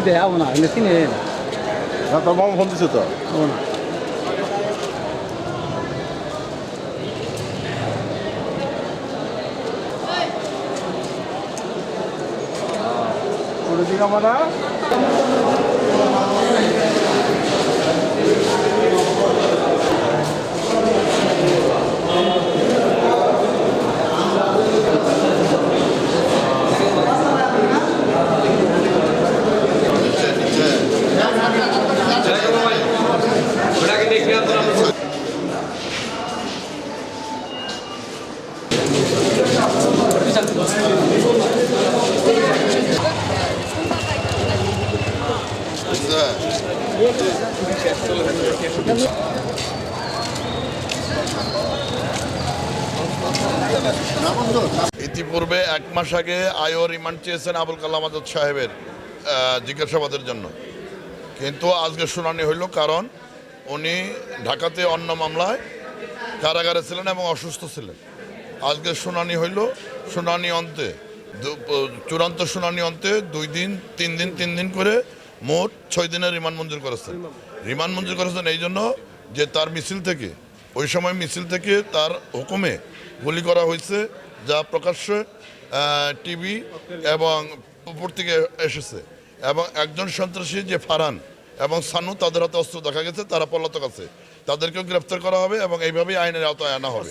সুবিধা হবো না এমনি চিনি না তোর মামা ফোন দিছে তো হবো না করে দিন আমরা ইতিপূর্বে 1 মাস আগে আইও রিমান্ড চেয়েছেন আবুল কালাম আজাদ সাহেবের জিজ্ঞাসাবাদের জন্য, কিন্তু আজকে শুনানি হইল কারণ উনি ঢাকাতে অন্য মামলায় কারাগারে ছিলেন এবং অসুস্থ ছিলেন। আজকে শুনানি হইল, শুনানি অন্তে চূড়ান্ত শুনানি অন্তে 2 দিন 3 দিন করে মোট 6 দিনের রিমান্ড মঞ্জুর করেছেন। রিমান্ড মঞ্জুর করেছেন এই জন্য যে তার মিছিল থেকে, ওই সময় মিছিল থেকে তার হুকুমে গুলি করা হয়েছে, যা প্রকাশ্যে টিভি এবং পত্রিকা এসেছে, এবং একজন সন্ত্রাসী যে ফারহান এবং সানু তাদের হাতে অস্ত্র দেখা গেছে, তারা পলাতক আছে, তাদেরকেও গ্রেফতার করা হবে এবং এইভাবেই আইনের আওতায় আনা হবে।